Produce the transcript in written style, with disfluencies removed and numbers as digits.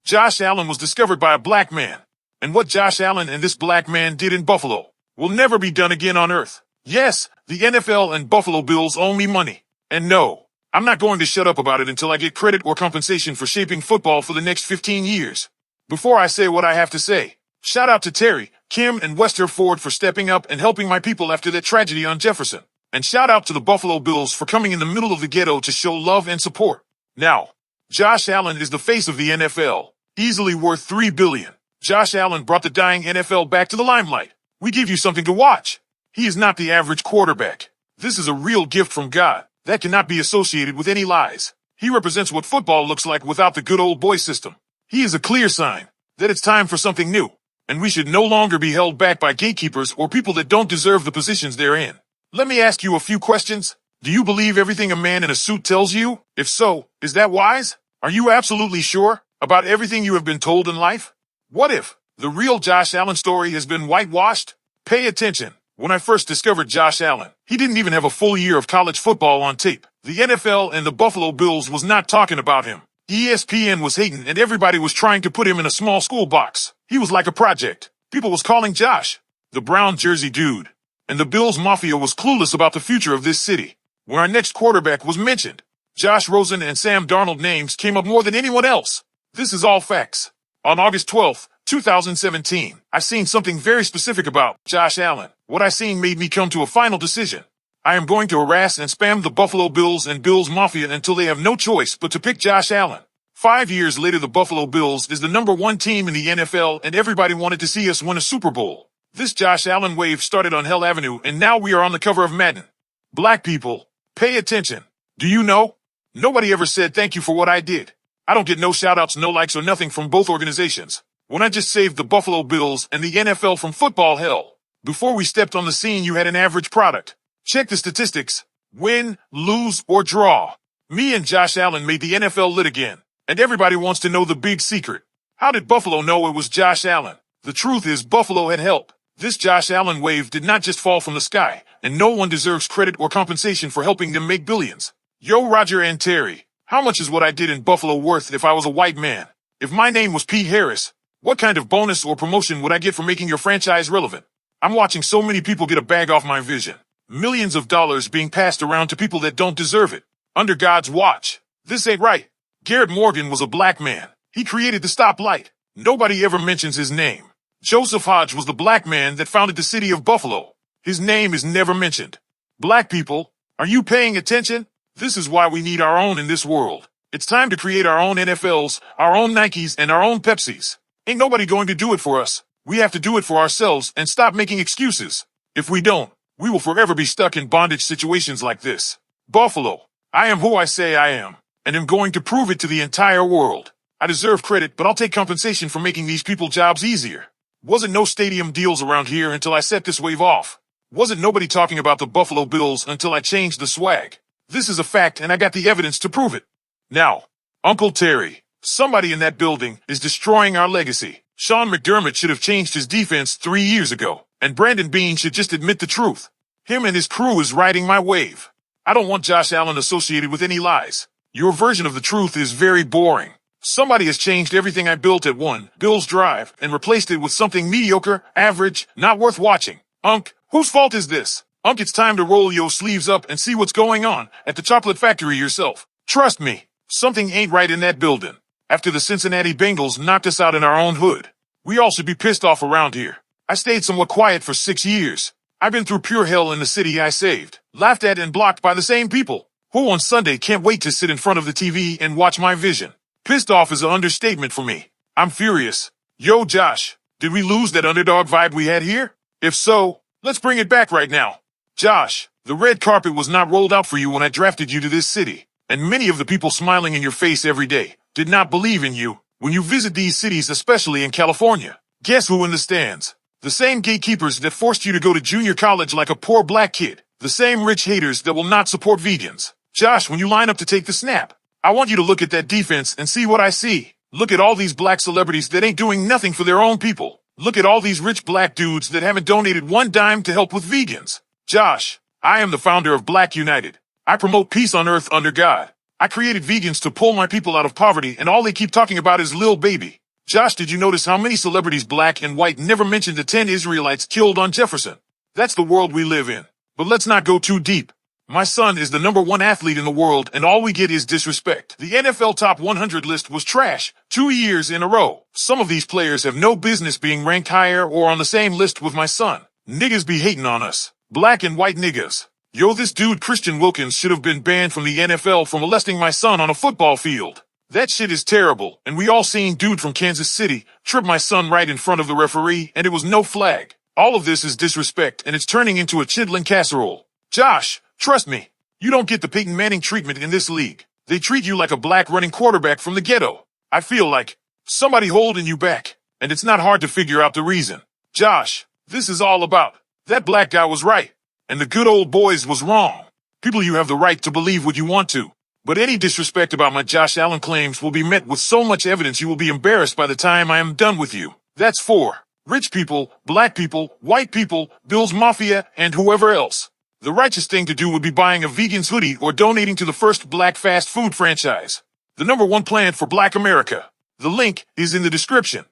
Josh Allen was discovered by a black man. And what Josh Allen and this black man did in Buffalo will never be done again on earth. Yes, the NFL and Buffalo Bills owe me money. And no, I'm not going to shut up about it until I get credit or compensation for shaping football for the next 15 years. Before I say what I have to say, shout out to Terry, Kim, and Wester Ford for stepping up and helping my people after that tragedy on Jefferson. And shout out to the Buffalo Bills for coming in the middle of the ghetto to show love and support. Now, Josh Allen is the face of the NFL, easily worth $3 billion. Josh Allen brought the dying NFL back to the limelight. We give you something to watch. He is not the average quarterback. This is a real gift from God that cannot be associated with any lies. He represents what football looks like without the good old boy system. He is a clear sign that it's time for something new, and we should no longer be held back by gatekeepers or people that don't deserve the positions they're in. Let me ask you a few questions. Do you believe everything a man in a suit tells you? If so, is that wise? Are you absolutely sure about everything you have been told in life? What if the real Josh Allen story has been whitewashed? Pay attention. When I first discovered Josh Allen, he didn't even have a full year of college football on tape. The NFL and the Buffalo Bills was not talking about him. ESPN was hating and everybody was trying to put him in a small school box. He was like a project. People was calling Josh the brown jersey dude. And the Bills Mafia was clueless about the future of this city. When our next quarterback was mentioned, Josh Rosen and Sam Darnold names came up more than anyone else. This is all facts. On August 12th, 2017, I seen something very specific about Josh Allen. What I seen made me come to a final decision. I am going to harass and spam the Buffalo Bills and Bills Mafia until they have no choice but to pick Josh Allen. 5 years later, the Buffalo Bills is the #1 team in the NFL and everybody wanted to see us win a Super Bowl. This Josh Allen wave started on Hell Avenue and now we are on the cover of Madden. Black people, pay attention. Do you know? Nobody ever said thank you for what I did. I don't get no shoutouts, no likes, or nothing from both organizations. When I just saved the Buffalo Bills and the NFL from football hell. Before we stepped on the scene, you had an average product. Check the statistics. Win, lose, or draw. Me and Josh Allen made the NFL lit again. And everybody wants to know the big secret. How did Buffalo know it was Josh Allen? The truth is Buffalo had help. This Josh Allen wave did not just fall from the sky, and no one deserves credit or compensation for helping them make billions. Yo, Roger and Terry, how much is what I did in Buffalo worth if I was a white man? If my name was Pete Harris, what kind of bonus or promotion would I get for making your franchise relevant? I'm watching so many people get a bag off my vision. Millions of dollars being passed around to people that don't deserve it. Under God's watch. This ain't right. Garrett Morgan was a black man. He created the stoplight. Nobody ever mentions his name. Joseph Hodge was the black man that founded the city of Buffalo. His name is never mentioned. Black people, are you paying attention? This is why we need our own in this world. It's time to create our own NFLs, our own Nikes, and our own Pepsis. Ain't nobody going to do it for us. We have to do it for ourselves and stop making excuses. If we don't, we will forever be stuck in bondage situations like this. Buffalo, I am who I say I am, and am going to prove it to the entire world. I deserve credit, but I'll take compensation for making these people jobs easier. Wasn't no stadium deals around here until I set this wave off. Wasn't nobody talking about the Buffalo Bills until I changed the swag. This is a fact and I got the evidence to prove it. Now, Uncle Terry, somebody in that building is destroying our legacy. Sean McDermott should have changed his defense 3 years ago, and Brandon Beane should just admit the truth. Him and his crew is riding my wave. I don't want Josh Allen associated with any lies. Your version of the truth is very boring. Somebody has changed everything I built at One Bills Drive and replaced it with something mediocre, average, not worth watching. Unc, whose fault is this? Unc, it's time to roll your sleeves up and see what's going on at the chocolate factory yourself. Trust me, something ain't right in that building. After the Cincinnati Bengals knocked us out in our own hood, we all should be pissed off around here. I stayed somewhat quiet for 6 years. I've been through pure hell in the city I saved, laughed at and blocked by the same people, who on Sunday can't wait to sit in front of the TV and watch my vision. Pissed off is an understatement for me. I'm furious. Yo, Josh, did we lose that underdog vibe we had here? If so, let's bring it back right now. Josh, the red carpet was not rolled out for you when I drafted you to this city, and many of the people smiling in your face every day did not believe in you when you visit these cities, especially in California. Guess who in the stands? The same gatekeepers that forced you to go to junior college like a poor black kid. The same rich haters that will not support vegans. Josh, when you line up to take the snap, I want you to look at that defense and see what I see. Look at all these black celebrities that ain't doing nothing for their own people. Look at all these rich black dudes that haven't donated one dime to help with vegans. Josh, I am the founder of Black United. I promote peace on earth under God. I created vegans to pull my people out of poverty, and all they keep talking about is Lil Baby. Josh, did you notice how many celebrities, black and white, never mentioned the 10 Israelites killed on Jefferson? That's the world we live in. But let's not go too deep. My son is the #1 athlete in the world, and all we get is disrespect. The NFL Top 100 list was trash 2 years in a row. Some of these players have no business being ranked higher or on the same list with my son. Niggas be hating on us. Black and white niggas. Yo, this dude Christian Wilkins should have been banned from the NFL for molesting my son on a football field. That shit is terrible, and we all seen dude from Kansas City trip my son right in front of the referee, and it was no flag. All of this is disrespect, and it's turning into a chitlin casserole. Josh, trust me, you don't get the Peyton Manning treatment in this league. They treat you like a black running quarterback from the ghetto. I feel like somebody holding you back, and it's not hard to figure out the reason. Josh, this is all about that black guy was right, and the good old boys was wrong. People, you have the right to believe what you want to, but any disrespect about my Josh Allen claims will be met with so much evidence you will be embarrassed by the time I am done with you. That's for rich people, black people, white people, Bill's Mafia, and whoever else. The righteous thing to do would be buying a vegan's hoodie or donating to the first black fast food franchise. The #1 plan for Black America. The link is in the description.